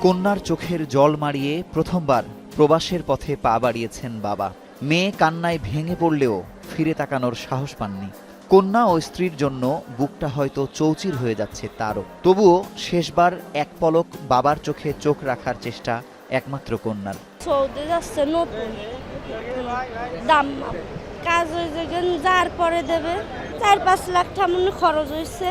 কন্যার চোখের জল মারিয়ে প্রথমবার প্রবাসের পথে পা বাড়িয়েছেন বাবা। মেয়ে কান্নায় ভেঙে পড়লেও ফিরে তাকানোর সাহস পাননি। কন্যা ও স্ত্রীর জন্য বুকটা হয়তো চৌচির হয়ে যাচ্ছে তারও। তবুও শেষবার এক পলক বাবার চোখে চোখ রাখার চেষ্টা একমাত্র কন্যার। সৌদি যাচ্ছে নতুন দাম কাজ যার পরে দেবে 4-5 লাখ টাকা খরচ হয়েছে।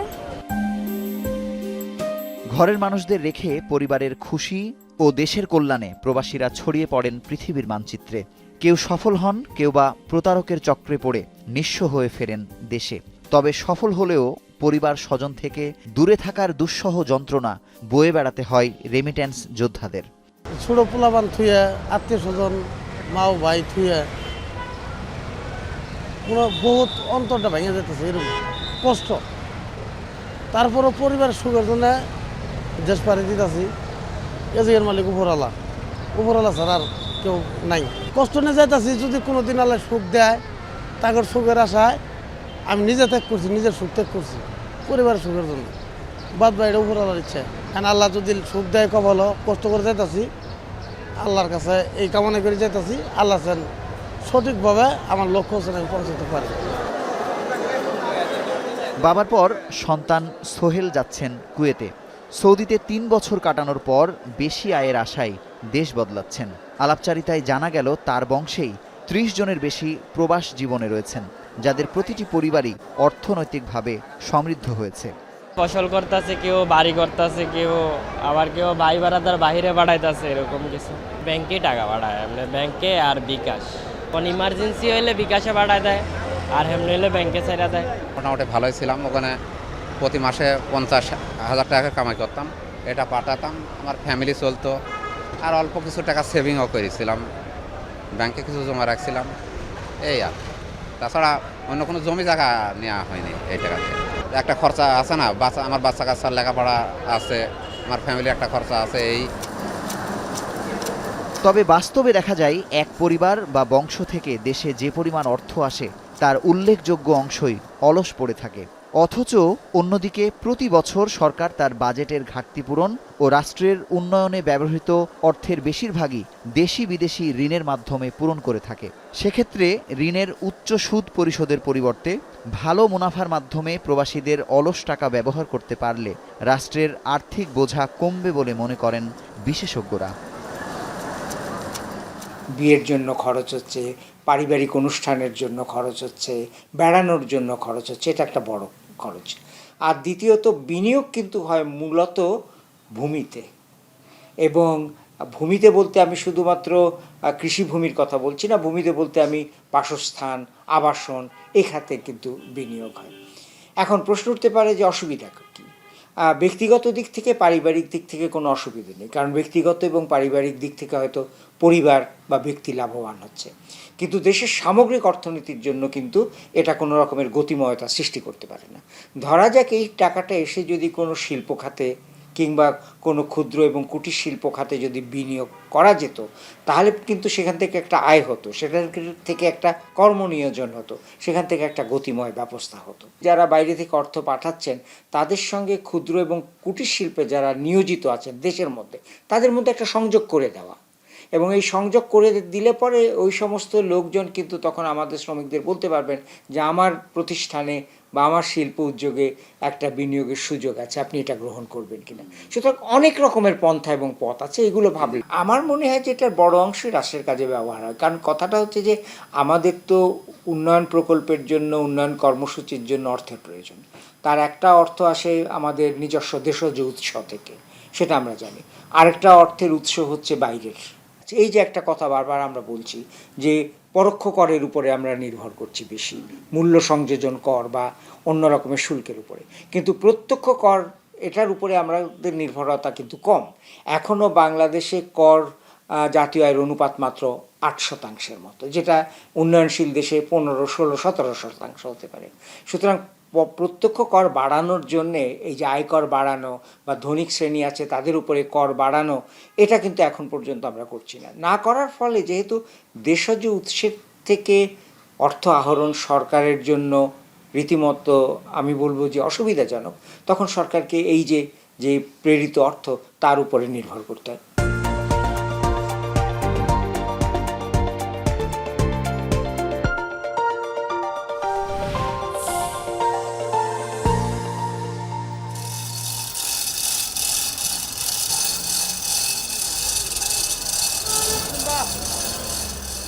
ঘরের মানুষদের রেখে পরিবারের খুশি ও দেশের কল্যাণে প্রবাসীরা ছড়িয়ে পড়েন পৃথিবীর মানচিত্রে। কেউ সফল হন, কেউ বা প্রতারকের চক্রে পড়ে নিঃস্ব হয়ে ফেরেন দেশে। তবে সফল হলেও পরিবার স্বজন থেকে দূরে থাকার দুঃসহ যন্ত্রণা বয়ে বেড়াতে হয় রেমিট্যান্স যোদ্ধাদের। ছোট পোলাবান থুয়ে আত্মীয় স্বজন মাও ভাই থুয়ে বহুত অন্তরটা ভেঙে যেতেছে, এরকম কষ্ট। তারপরও পরিবারের সুখের জন্য দেশ পাড়ি দিতেছি। এর মালিক উপরওয়ালা ছাড়া আর কেউ নাই। কষ্ট নিয়ে যাইতেছি, যদি কোনোদিন আল্লাহ সুখ দেয় তাদের সুখের আশায় আমি নিজে ত্যাগ করছি, নিজের সুখ ত্যাগ করছি পরিবারের সুখের জন্য। বাদ বাইরে উপরওয়ালার ইচ্ছে, কারণ আল্লাহ যদি সুখ দেয় কবল কষ্ট করে যাইতেছি, আল্লাহর কাছে এই কামনা করে যাইতেছি। আল্লাহ চান সঠিকভাবে আমার লক্ষ্য হচ্ছে আমি পৌঁছাতে পারি। বাবার পর সন্তান সোহেল যাচ্ছেন কুয়েতে। সৌদিতে 3 বছর কাটানোর পর বেশি আয়ের আশায় দেশ বদলাচ্ছেন। আলাপচারিতায় জানা গেল তার বংশেই 30 জনের বেশি প্রবাস জীবনে রয়েছেন, যাদের প্রতিটি পরিবারই অর্থনৈতিকভাবে সমৃদ্ধ হয়েছে। ফসল করতেছে, কেউ বাড়ি করতেছে, কেউ ভাই বারাদার বাহিরে বাড়াইতেছে, এরকম কিছু। ব্যাংকে টাকা বাড়ায়, এমনি ব্যাংকে আর বিকাশ। কোন ইমার্জেন্সি হইলে বিকাশে বাড়ায় দেয়, আর এমনি হইলে ব্যাংকে ছেড়ে দেয়। মোটামুটি ভালোই ছিলাম, ওখানে প্রতি মাসে 50,000 টাকা কামাই করতাম, এটা পাঠাতাম, আমার ফ্যামিলি চলতো। আর অল্প কিছু টাকা সেভিংও করেছিলাম, ব্যাংকে কিছু জমা রাখছিলাম, এই আর। তাছাড়া অন্য কোনো জমি জায়গা নেওয়া হয়নি এই টাকা দিয়ে। একটা খরচা আছে না, আমার বাচ্চা কাচ্চার লেখাপড়া আছে, আমার ফ্যামিলি একটা খরচা আছে এই। তবে বাস্তবে দেখা যায় এক পরিবার বা বংশ থেকে দেশে যে পরিমাণ অর্থ আসে তার উল্লেখযোগ্য অংশই অলস পড়ে থাকে। অথচ অন্যদিকে প্রতি বছর সরকার তার বাজেটের ঘাটতি পূরণ ও রাষ্ট্রের উন্নয়নে ব্যবহৃত অর্থের বেশিরভাগই দেশি বিদেশি ঋণের মাধ্যমে পূরণ করে থাকে। সেক্ষেত্রে ঋণের উচ্চ সুদ পরিশোধের পরিবর্তে ভালো মুনাফার মাধ্যমে প্রবাসীদের অলস টাকা ব্যবহার করতে পারলে রাষ্ট্রের আর্থিক বোঝা কমবে বলে মনে করেন বিশেষজ্ঞরা। বিয়ের জন্য খরচ হচ্ছে, পারিবারিক অনুষ্ঠানের জন্য খরচ হচ্ছে, বেড়ানোর জন্য খরচ হচ্ছে, এটা একটা বড় খরচ। আর দ্বিতীয়ত বিনিয়োগ কিন্তু হয় মূলত ভূমিতে, এবং ভূমিতে বলতে আমি শুধুমাত্র কৃষিভূমির কথা বলছি না, ভূমিতে বলতে আমি বাসস্থান, আবাসন, এ খাতে কিন্তু বিনিয়োগ হয়। এখন প্রশ্ন উঠতে পারে যে অসুবিধা কী? ব্যক্তিগত দিক থেকে, পারিবারিক দিক থেকে কোনো অসুবিধা নেই, কারণ ব্যক্তিগত এবং পারিবারিক দিক থেকে হয়তো পরিবার বা ব্যক্তি লাভবান হচ্ছে, কিন্তু দেশের সামগ্রিক অর্থনীতির জন্য কিন্তু এটা কোনো রকমের গতিময়তা সৃষ্টি করতে পারে না। ধরা যাক এই টাকাটা এসে যদি কোনো শিল্প খাতে কিংবা কোনো ক্ষুদ্র এবং কুটির শিল্প খাতে যদি বিনিয়োগ করা যেত, তাহলে কিন্তু সেখান থেকে একটা আয় হতো, সেখান থেকে একটা কর্মনিয়োজন হতো, সেখান থেকে একটা গতিময় ব্যবস্থা হতো। যারা বাইরে থেকে অর্থ পাঠাচ্ছেন তাদের সঙ্গে ক্ষুদ্র এবং কুটির শিল্পে যারা নিয়োজিত আছেন দেশের মধ্যে, তাদের মধ্যে একটা সংযোগ করে দেওয়া, এবং এই সংযোগ করে দিলে পরে ওই সমস্ত লোকজন কিন্তু তখন আমাদের শ্রমিকদের বলতে পারবেন যে আমার প্রতিষ্ঠানে বা আমার শিল্প উদ্যোগে একটা বিনিয়োগের সুযোগ আছে, আপনি এটা গ্রহণ করবেন কিনা। সুতরাং অনেক রকমের পন্থা এবং পথ আছে, এগুলো ভাবলে আমার মনে হয় যে এটার বড় অংশই রাষ্ট্রের কাজে ব্যবহার হয়। কারণ কথাটা হচ্ছে যে আমাদের তো উন্নয়ন প্রকল্পের জন্য, উন্নয়ন কর্মসূচির জন্য অর্থের প্রয়োজন। তার একটা অর্থ আসে আমাদের নিজস্ব দেশজ উৎস থেকে, সেটা আমরা জানি। আরেকটা অর্থের উৎস হচ্ছে বাইরের। এই যে একটা কথা বারবার আমরা বলছি যে পরোক্ষ করের উপরে আমরা নির্ভর করছি বেশি, মূল্য সংযোজন কর বা অন্য রকমের শুল্কের উপরে, কিন্তু প্রত্যক্ষ কর এটার উপরে আমাদের নির্ভরতা কিন্তু কম। এখনও বাংলাদেশে কর জাতীয় আয়ের অনুপাত মাত্র 8% মতো, যেটা উন্নয়নশীল দেশে 15, 16, 17% হতে পারে। সুতরাং প্রত্যক্ষ কর বাড়ানোর জন্যে এই যে আয়কর বাড়ানো বা ধনিক শ্রেণী আছে তাদের উপরে কর বাড়ানো, এটা কিন্তু এখন পর্যন্ত আমরা করছি না। না করার ফলে যেহেতু দেশজ উৎসের থেকে অর্থ আহরণ সরকারের জন্য রীতিমতো আমি বলবো যে অসুবিধাজনক, তখন সরকারকে এই যে যে প্রেরিত অর্থ তার উপরে নির্ভর করতে হয়।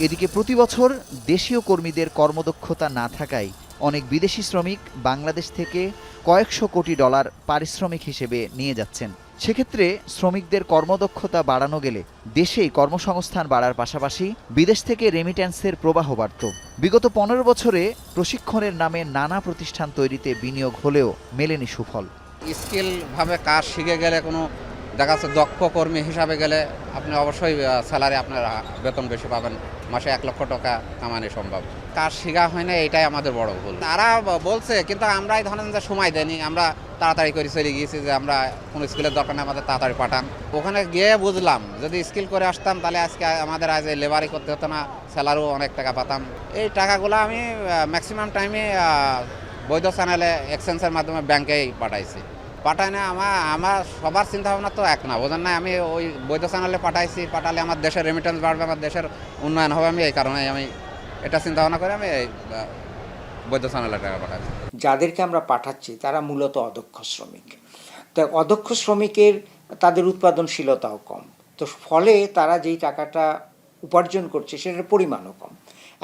এদিকে প্রতি বছর দেশীয় কর্মীদের কর্মদক্ষতা না থাকায় অনেক বিদেশি শ্রমিক বাংলাদেশ থেকে কয়েকশো কোটি ডলার পারিশ্রমিক হিসেবে নিয়ে যাচ্ছেন। সেক্ষেত্রে শ্রমিকদের কর্মদক্ষতা বাড়ানো গেলে দেশেই কর্মসংস্থান বাড়ার পাশাপাশি বিদেশ থেকে রেমিট্যান্সের প্রবাহ বাড়ত। বিগত 15 বছরে প্রশিক্ষণের নামে নানা প্রতিষ্ঠান তৈরিতে বিনিয়োগ হলেও মেলেনি সুফল। স্কিলভাবে কাজ শিখে গেলে কোনো দেখা যাচ্ছে দক্ষ কর্মী হিসাবে গেলে আপনি অবশ্যই স্যালারি আপনার বেতন বেশি পাবেন, মাসে 1 লক্ষ টাকা কামানো সম্ভব। কাজ শেখা হয় না, এটাই আমাদের বড় ভুল। তারা বলছে কিন্তু আমরাই ধরেন যে সময় দেয়নি, আমরা তাড়াতাড়ি করে চলে গিয়েছি যে আমরা কোনো স্কিলের দরকার নেই, আমাদের তাড়াতাড়ি পাঠান। ওখানে গিয়ে বুঝলাম যদি স্কিল করে আসতাম তাহলে আজকে আমাদের আজ লেবারি করতে হতো না, স্যালারিও অনেক টাকা পাতাম। এই টাকাগুলো আমি ম্যাক্সিমাম টাইমে বৈধ চ্যানেলে এক্সচেঞ্জের মাধ্যমে ব্যাংকেই পাঠাইছি। পাঠায় না আমার সবার চিন্তা ভাবনা তো এক না, বোঝেন না। আমি ওই বৈধ চ্যানেলে পাঠালে আমার দেশের রেমিটেন্স বাড়বে, আমার দেশের উন্নয়ন হবে। আমি এই কারণে আমি এটা চিন্তা ভাবনা করে আমি এই বৈধ চ্যানেলে টাকা পাঠাচ্ছি। যাদেরকে আমরা পাঠাচ্ছি তারা মূলত অদক্ষ শ্রমিক। তো অদক্ষ শ্রমিকের তাদের উৎপাদনশীলতাও কম, তো ফলে তারা যেই টাকাটা উপার্জন করছে সেটার পরিমাণও কম।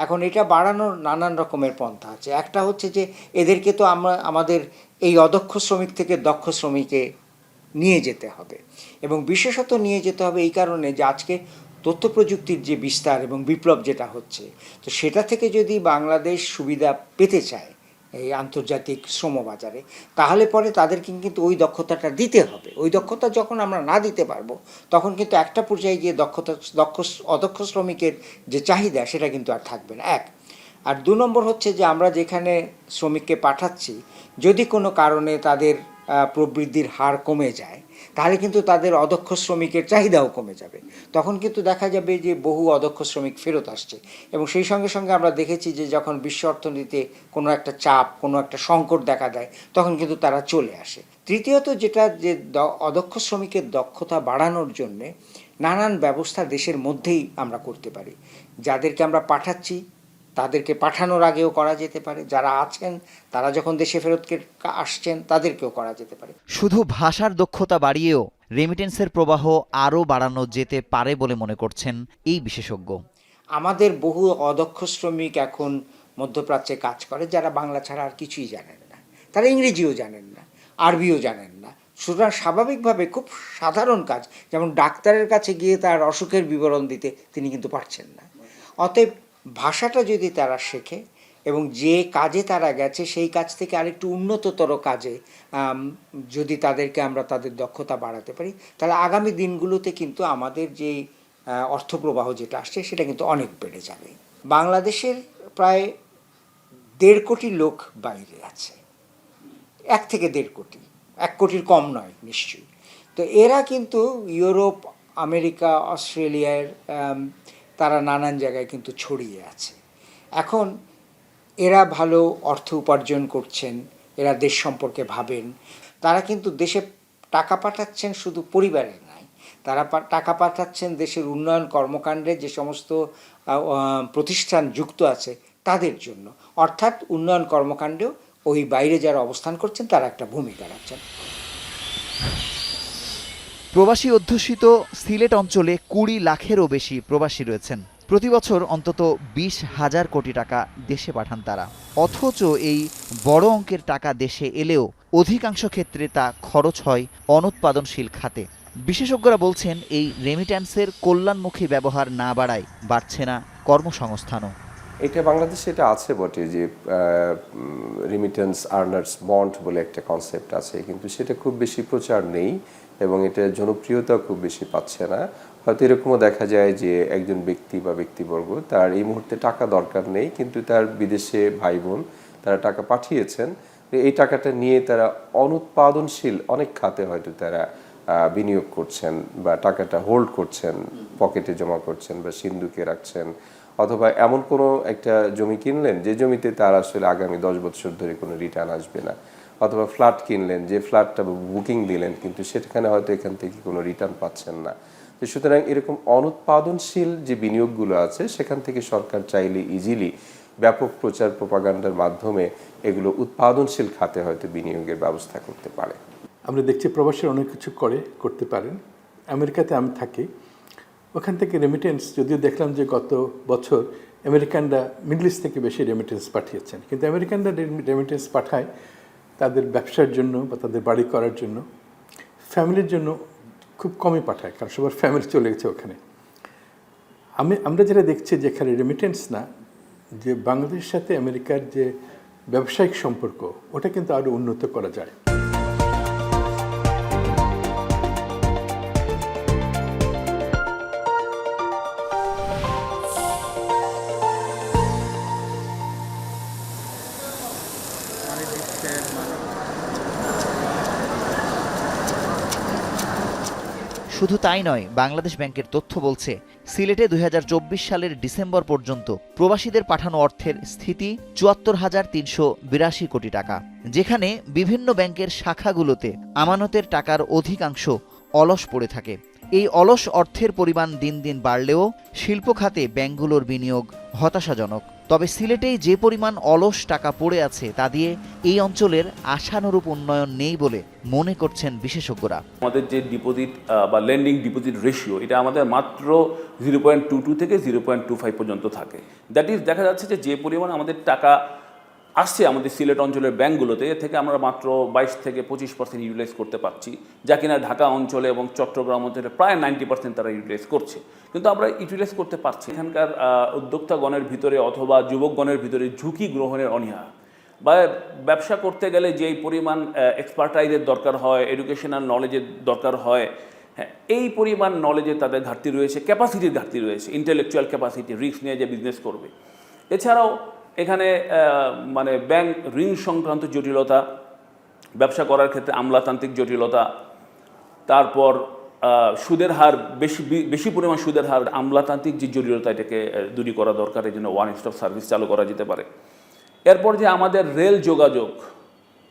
এখন এটা বাড়ানোর নানান রকমের পন্থা আছে। একটা হচ্ছে যে এদেরকে তো আমাদের এই অদক্ষ শ্রমিক থেকে দক্ষ শ্রমিকে নিয়ে যেতে হবে, এবং বিশেষত নিয়ে যেতে হবে এই কারণে যে আজকে তথ্য প্রযুক্তির যে বিস্তার এবং বিপ্লব যেটা হচ্ছে, তো সেটা থেকে যদি বাংলাদেশ সুবিধা পেতে চায় এই আন্তর্জাতিক শ্রমবাজারে, তাহলে পরে তাদেরকে কিন্তু ওই দক্ষতাটা দিতে হবে। ওই দক্ষতা যখন আমরা না দিতে পারবো তখন কিন্তু একটা পর্যায়ে গিয়ে অদক্ষ শ্রমিকের যে চাহিদা সেটা কিন্তু আর থাকবে না, এক। আর 2 নম্বর হচ্ছে যে আমরা যেখানে শ্রমিককে পাঠাচ্ছি যদি কোনো কারণে তাদের প্রবৃদ্ধির হার কমে যায়, তাহলে কিন্তু তাদের অদক্ষ শ্রমিকের চাহিদাও কমে যাবে। তখন কিন্তু দেখা যাবে যে বহু অদক্ষ শ্রমিক ফেরত আসছে, এবং সেই সঙ্গে সঙ্গে আমরা দেখেছি যে যখন বিশ্ব অর্থনীতিতে কোনো একটা চাপ, কোনো একটা সংকট দেখা দেয়, তখন কিন্তু তারা চলে আসে। তৃতীয়ত যেটা, যে অদক্ষ শ্রমিকের দক্ষতা বাড়ানোর জন্যে নানান ব্যবস্থা দেশের মধ্যেই আমরা করতে পারি। যাদেরকে আমরা পাঠাচ্ছি তাদেরকে পাঠানোর আগেও করা যেতে পারে, যারা আছেন তারা যখন দেশে ফেরত আসছেন তাদেরকেও করা যেতে পারে। শুধু ভাষার দক্ষতা বাড়িয়েও রেমিটেন্সের প্রবাহ আরও বাড়ানো যেতে পারে বলে মনে করছেন এই বিশেষজ্ঞ। আমাদের বহু অদক্ষ শ্রমিক এখন মধ্যপ্রাচ্যে কাজ করে, যারা বাংলা ছাড়া আর কিছুই জানেন না, তারা ইংরেজিও জানেন না, আরবিও জানেন না। সুতরাং স্বাভাবিকভাবে খুব সাধারণ কাজ, যেমন ডাক্তারের কাছে গিয়ে তার অসুখের বিবরণ দিতে তিনি কিন্তু পারছেন না। অতএব ভাষাটা যদি তারা শেখে এবং যে কাজে তারা গেছে সেই কাজ থেকে আরেকটু উন্নততর কাজে যদি তাদেরকে আমরা তাদের দক্ষতা বাড়াতে পারি, তাহলে আগামী দিনগুলোতে কিন্তু আমাদের যে অর্থপ্রবাহ যেটা আসছে সেটা কিন্তু অনেক বেড়ে যাবে। বাংলাদেশের প্রায় 1.5 কোটি লোক বাইরে আছে, 1 থেকে 1.5 কোটি, 1 কোটির কম নয় নিশ্চয়ই। তো এরা কিন্তু ইউরোপ, আমেরিকা, অস্ট্রেলিয়ার তারা নানান জায়গায় কিন্তু ছড়িয়ে আছে। এখন এরা ভালো অর্থ উপার্জন করছেন, এরা দেশ সম্পর্কে ভাবেন, তারা কিন্তু দেশে টাকা পাঠাচ্ছেন শুধু পরিবারের নয়, তারা টাকা পাঠাচ্ছেন দেশের উন্নয়ন কর্মকাণ্ডে যে সমস্ত প্রতিষ্ঠান যুক্ত আছে তাদের জন্য। অর্থাৎ উন্নয়ন কর্মকাণ্ডেও ওই বাইরে যারা অবস্থান করছেন তারা একটা ভূমিকা রাখছেন। প্রবাসী অধ্যুষিত সিলেট অঞ্চলে 20 লাখেরও বেশি প্রবাসী রয়েছেন। প্রতি বছর অন্তত 20,000 কোটি টাকা দেশে পাঠান তারা। অথচ এই বড় অঙ্কের টাকা দেশে এলেও অধিকাংশ ক্ষেত্রে তা খরচ হয় অনুৎপাদনশীল খাতে। বিশেষজ্ঞরা বলছেন এই রেমিট্যান্সের কল্যাণমুখী ব্যবহার না বাড়ায় বাড়ছে না কর্মসংস্থানও। এটা বাংলাদেশে এটা আছে বটে যে রিমিটেন্স আর্নার্স বন্ড বলে একটা কনসেপ্ট আছে, কিন্তু সেটা খুব বেশি প্রচার নেই এবং এটা জনপ্রিয়তা খুব বেশি পাচ্ছে না। হয়তো এরকমও দেখা যায় যে একজন ব্যক্তি বা ব্যক্তিবর্গ তার এই মুহূর্তে টাকা দরকার নেই, কিন্তু তার বিদেশে ভাই বোন তারা টাকা পাঠিয়েছেন, এই টাকাটা নিয়ে তারা অনুৎপাদনশীল অনেক খাতে হয়তো তারা বিনিয়োগ করছেন বা টাকাটা হোল্ড করছেন, পকেটে জমা করছেন বা সিন্দুকে রাখছেন, অথবা এমন কোনো একটা জমি কিনলেন যে জমিতে তার আসলে আগামী 10 বছর ধরে কোনো রিটার্ন আসবে না। অথবা ফ্ল্যাট কিনলেন, যে ফ্ল্যাটটা বুকিং দিলেন, কিন্তু সেখানে হয়তো এখান থেকে কোনো রিটার্ন পাচ্ছেন না। তো সুতরাং এরকম অনুৎপাদনশীল যে বিনিয়োগগুলো আছে সেখান থেকে সরকার চাইলে ইজিলি ব্যাপক প্রচার প্রপাগান্ডার মাধ্যমে এগুলো উৎপাদনশীল খাতে হয়তো বিনিয়োগের ব্যবস্থা করতে পারে। আমরা দেখছি প্রবাসীরা অনেক কিছু করতে পারেন। আমেরিকাতে আমি থাকি, ওখান থেকে রেমিটেন্স, যদিও দেখলাম যে গত বছর আমেরিকানরা মিডল ইস্ট থেকে বেশি রেমিটেন্স পাঠিয়েছেন, কিন্তু আমেরিকানরা রেমিটেন্স পাঠায় তাদের ব্যবসার জন্য বা তাদের বাড়ি করার জন্য, ফ্যামিলির জন্য খুব কমই পাঠায়, কারণ সবার ফ্যামিলি চলে গেছে ওখানে। আমরা যেটা দেখছি যে এখানে রেমিটেন্স না, যে বাংলাদেশের সাথে আমেরিকার যে ব্যবসায়িক সম্পর্ক, ওটা কিন্তু আরও উন্নত করা যায়। শুধু তাই নয়, বাংলাদেশ ব্যাংকের তথ্য বলছে সিলেটে 2024 সালের ডিসেম্বর পর্যন্ত প্রবাসীদের পাঠানো অর্থের স্থিতি 74,382 কোটি টাকা, যেখানে বিভিন্ন ব্যাংকের শাখাগুলোতে আমানতের টাকার অধিকাংশ অলস পড়ে থাকে। এই অলস অর্থের পরিমাণ দিন দিন বাড়লেও শিল্প খাতে ব্যাংকগুলোর বিনিয়োগ হতাশাজনক। তবে সিলেটেই যে পরিমাণ অলস টাকা পড়ে আছে তা দিয়ে এই অঞ্চলের আশানুরূপ উন্নয়ন নেই বলে মনে করছেন বিশেষজ্ঞরা। আমাদের যে ডিপোজিট বা লেন্ডিং ডিপোজিট রেশিও, এটা আমাদের মাত্র 0.22 থেকে 0.25 পর্যন্ত থাকে। দ্যাট ইজ, দেখা যাচ্ছে যে পরিমাণ আমাদের টাকা আসছে আমাদের সিলেট অঞ্চলের ব্যাংকগুলোতে, এর থেকে আমরা মাত্র 22 থেকে 25% ইউটিলাইজ করতে পারছি, যা কিনা ঢাকা অঞ্চলে এবং চট্টগ্রাম অঞ্চলে প্রায় 90% তারা ইউটিলাইজ করছে, কিন্তু আমরা ইউটিলাইজ করতে পারছি। এখানকার উদ্যোক্তাগণের ভিতরে অথবা যুবকগণের ভিতরে ঝুঁকি গ্রহণের অনীহা, বা ব্যবসা করতে গেলে যেই পরিমাণ এক্সপার্টাইজের দরকার হয়, এডুকেশনাল নলেজের দরকার হয়, হ্যাঁ, এই পরিমাণ নলেজে তাদের ঘাটতি রয়েছে, ক্যাপাসিটির ঘাটতি রয়েছে, ইন্টেলেকচুয়াল ক্যাপাসিটি, রিস্ক নিয়ে যে বিজনেস করবে। এছাড়াও এখানে মানে ব্যাংক ঋণ সংক্রান্ত জটিলতা, ব্যবসা করার ক্ষেত্রে আমলাতান্ত্রিক জটিলতা, তারপর সুদের হার, বেশি পরিমাণ সুদের হার, আমলাতান্ত্রিক যে জটিলতা, এটাকে দূরী করা দরকার। এই জন্য ওয়ান স্টপ সার্ভিস চালু করা যেতে পারে। এরপর যে আমাদের রেল যোগাযোগ,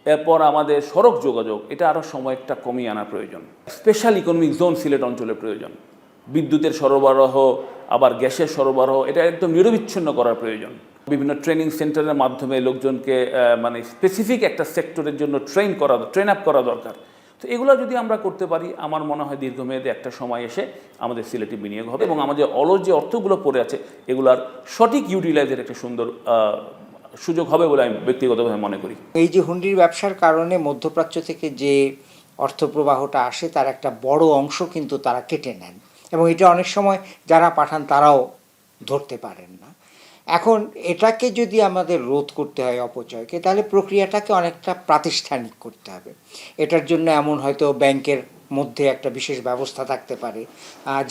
এরপর আমাদের সড়ক যোগাযোগ, এটা আরও সময়টা কমিয়ে আনা প্রয়োজন। স্পেশাল ইকোনমিক জোন সিলেট অঞ্চলের প্রয়োজন। বিদ্যুতের সরবরাহ, আবার গ্যাসের সরবরাহ, এটা একদম নিরবিচ্ছিন্ন করার প্রয়োজন। বিভিন্ন ট্রেনিং সেন্টারের মাধ্যমে লোকজনকে মানে স্পেসিফিক একটা সেক্টরের জন্য ট্রেন আপ করা দরকার। তো এগুলো যদি আমরা করতে পারি, আমার মনে হয় দীর্ঘমেয়াদে একটা সময় এসে আমাদের সিলেটে বিনিয়োগ হবে এবং আমাদের অলস যে অর্থগুলো পড়ে আছে এগুলার সঠিক ইউটিলাইজের একটা সুন্দর সুযোগ হবে বলে আমি ব্যক্তিগতভাবে মনে করি। এই যে হুন্ডির ব্যবসার কারণে মধ্যপ্রাচ্য থেকে যে অর্থপ্রবাহটা আসে তার একটা বড় অংশ কিন্তু তারা কেটে নেন, এবং এটা অনেক সময় যারা পাঠান তারাও ধরতে পারেন না। এখন এটাকে যদি আমাদের রোধ করতে হয় অপচয়কে, তাহলে প্রক্রিয়াটাকে অনেকটা প্রাতিষ্ঠানিক করতে হবে। এটার জন্য এমন হয়তো ব্যাংকের মধ্যে একটা বিশেষ ব্যবস্থা থাকতে পারে,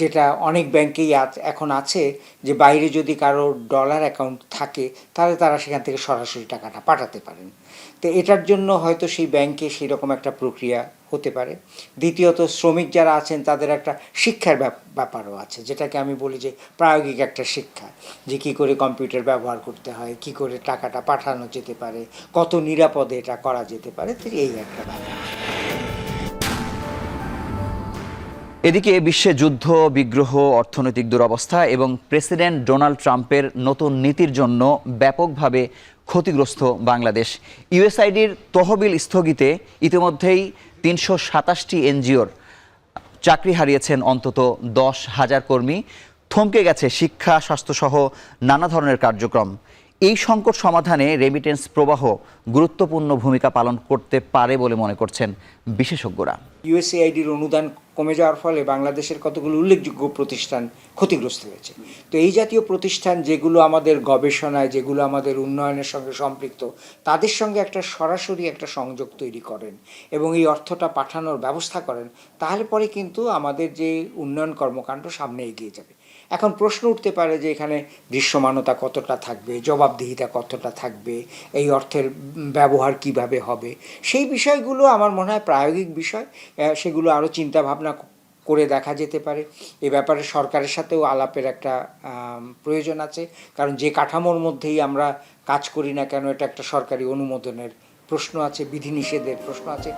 যেটা অনেক ব্যাংকেই এখন আছে, যে বাইরে যদি কারো ডলার অ্যাকাউন্ট থাকে তাহলে তারা সেখান থেকে সরাসরি টাকাটা পাঠাতে পারেন। তো এটার জন্য হয়তো সেই ব্যাংকে সেই রকম একটা প্রক্রিয়া হতে পারে। দ্বিতীয়ত, শ্রমিক যারা আছেন তাদের একটা শিক্ষার ব্যাপারও আছে, যেটাকে আমি বলি যে প্রায়োগিক একটা শিক্ষা, যে কী করে কম্পিউটার ব্যবহার করতে হয়, কী করে টাকাটা পাঠানো যেতে পারে, কত নিরাপদে এটা করা যেতে পারে, তো এই একটা ব্যাপার। এদিকে বিশ্বে যুদ্ধ, বিগ্রহ, অর্থনৈতিক দুরবস্থা এবং প্রেসিডেন্ট ডোনাল্ড ট্রাম্পের নতুন নীতির জন্য ব্যাপকভাবে ক্ষতিগ্রস্ত বাংলাদেশ। ইউএসআইডির তহবিল স্থগিতে ইতিমধ্যেই 327টি এনজিওর চাকরি হারিয়েছেন অন্তত 10,000 কর্মী। থমকে গেছে শিক্ষা, স্বাস্থ্যসহ নানা ধরনের কার্যক্রম। এই সংকট সমাধানে রেমিটেন্স প্রবাহ গুরুত্বপূর্ণ ভূমিকা পালন করতে পারে বলে মনে করছেন বিশেষজ্ঞরা। ইউএসএআইডির অনুদান কমে যাওয়ার ফলে বাংলাদেশের কতগুলো উল্লেখযোগ্য প্রতিষ্ঠান ক্ষতিগ্রস্ত হয়েছে। তো এই জাতীয় প্রতিষ্ঠান যেগুলো আমাদের গবেষণায়, যেগুলো আমাদের উন্নয়নের সঙ্গে সম্পৃক্ত, তাদের সঙ্গে একটা সরাসরি একটা সংযোগ তৈরি করেন এবং এই অর্থটা পাঠানোর ব্যবস্থা করেন, তাহলে পরে কিন্তু আমাদের যে উন্নয়ন কর্মকাণ্ড সামনে এগিয়ে যাবে। এখন প্রশ্ন উঠতে পারে যে এখানে দৃশ্যমানতা কতটা থাকবে, জবাবদিহিতা কতটা থাকবে, এই অর্থের ব্যবহার কিভাবে হবে, সেই বিষয়গুলো আমার মনে হয় প্রায়োগিক বিষয়, সেগুলো আরও চিন্তাভাবনা করে দেখা যেতে পারে। এ ব্যাপারে সরকারের সাথেও আলাপের একটা প্রয়োজন আছে, কারণ যে কাঠামোর মধ্যেই আমরা কাজ করি না কেন, এটা একটা সরকারি অনুমোদনের প্রশ্ন আছে, বিধিনিষেধের প্রশ্ন আছে।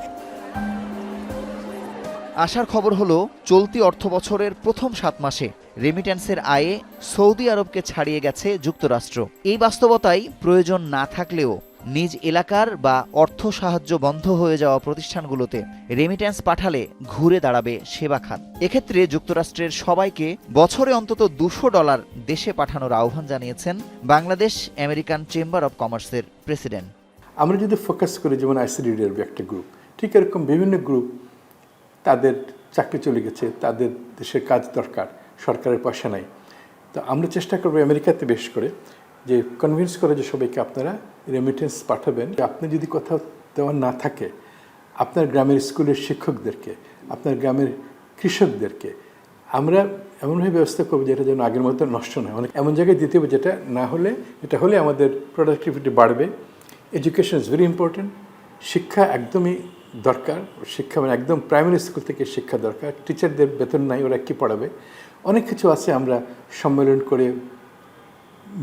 আশার খবর হলো চলতি অর্থবছরের প্রথম 7 মাসে রেমিট্যান্সের আয়ে সৌদি আরবকে ছাড়িয়ে গেছে যুক্তরাষ্ট্র। এই বাস্তবতায় প্রয়োজন না থাকলেও নিজ এলাকার বা অর্থ সাহায্য বন্ধ হয়ে যাওয়া প্রতিষ্ঠানগুলোতে রেমিট্যান্স পাঠালে ঘুরে দাঁড়াবে সেবা খাত। এক্ষেত্রে যুক্তরাষ্ট্রের সবাইকে বছরে অন্তত $200 দেশে পাঠানোর আহ্বান জানিয়েছেন বাংলাদেশ আমেরিকান চেম্বার অব কমার্সের প্রেসিডেন্ট। আমরা যদি ফোকাস করি, যেমন আইসিডিডিআর একটা গ্রুপ, ঠিক এরকম বিভিন্ন গ্রুপ তাদের চাকরি চলে গেছে, তাদের দেশের কাজ দরকার, সরকারের পয়সা নাই। তো আমরা চেষ্টা করবো আমেরিকাতে বেশ করে যে কনভিন্স করে যে সবাইকে আপনারা রেমিটেন্স পাঠাবেন। আপনি যদি কোথাও দেওয়ার না থাকে, আপনার গ্রামের স্কুলের শিক্ষকদেরকে, আপনার গ্রামের কৃষকদেরকে আমরা এমনভাবে ব্যবস্থা করবো যেটা যেন আগের মতো নষ্ট না হয়। এমন জায়গায় দিতে হবে যেটা না হলে, এটা হলে আমাদের প্রোডাক্টিভিটি বাড়বে। Education is very important. শিক্ষা একদমই দরকার। শিক্ষা মানে একদম প্রাইমারি স্কুল থেকে শিক্ষা দরকার। টিচারদের বেতন নাই, ওরা কী পড়াবে? অনেক কিছু আছে আমরা সম্মেলন করে,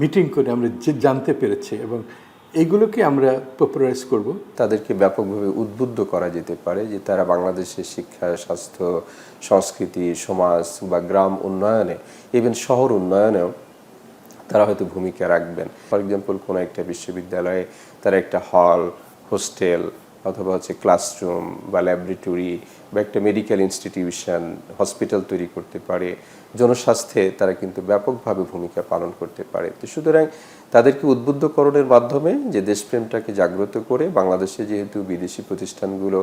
মিটিং করে আমরা যে জানতে পেরেছি, এবং এইগুলোকে আমরা পপুলারাইজ করব। তাদেরকে ব্যাপকভাবে উদ্বুদ্ধ করা যেতে পারে যে তারা বাংলাদেশের শিক্ষা, স্বাস্থ্য, সংস্কৃতি, সমাজ বা গ্রাম উন্নয়নে, ইভেন শহর উন্নয়নেও তারা হয়তো ভূমিকা রাখবেন। ফর এক্সাম্পল, কোনো একটা বিশ্ববিদ্যালয়ে তারা একটা হল, হোস্টেল অথবা ক্লাসরুম বা ল্যাবরেটরি বা একটা মেডিকেল ইনস্টিটিউশন, হসপিটাল তৈরি করতে পারে। জনস্বাস্থ্যে তারা কিন্তু ব্যাপকভাবে ভূমিকা পালন করতে পারে। তো সুতরাং তাদেরকে উদ্বুদ্ধকরণের মাধ্যমে যে দেশপ্রেমটাকে জাগ্রত করে, বাংলাদেশে যেহেতু বিদেশি প্রতিষ্ঠানগুলো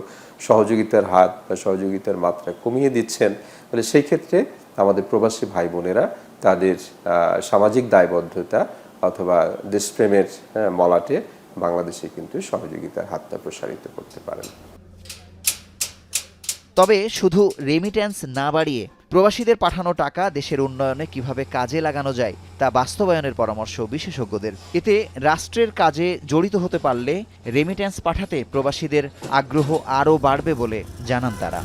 সহযোগিতার হাত বা সহযোগিতার মাত্রা কমিয়ে দিচ্ছেন, ফলে সেই ক্ষেত্রে আমাদের প্রবাসী ভাই বোনেরা তাদের সামাজিক দায়বদ্ধতা অথবা দেশপ্রেমের মলাটে বাংলাদেশে কিন্তু সহযোগিতার হাতটা প্রসারিত করতে পারেন। তবে শুধু রেমিট্যান্স না বাড়িয়ে প্রবাসীদের পাঠানো টাকা দেশের উন্নয়নে কিভাবে কাজে লাগানো যায় তা বাস্তবায়নের পরামর্শ বিশেষজ্ঞদের। এতে রাষ্ট্রের কাজে জড়িত হতে পারলে রেমিট্যান্স পাঠাতে প্রবাসীদের আগ্রহ আরও বাড়বে বলে জানান তারা।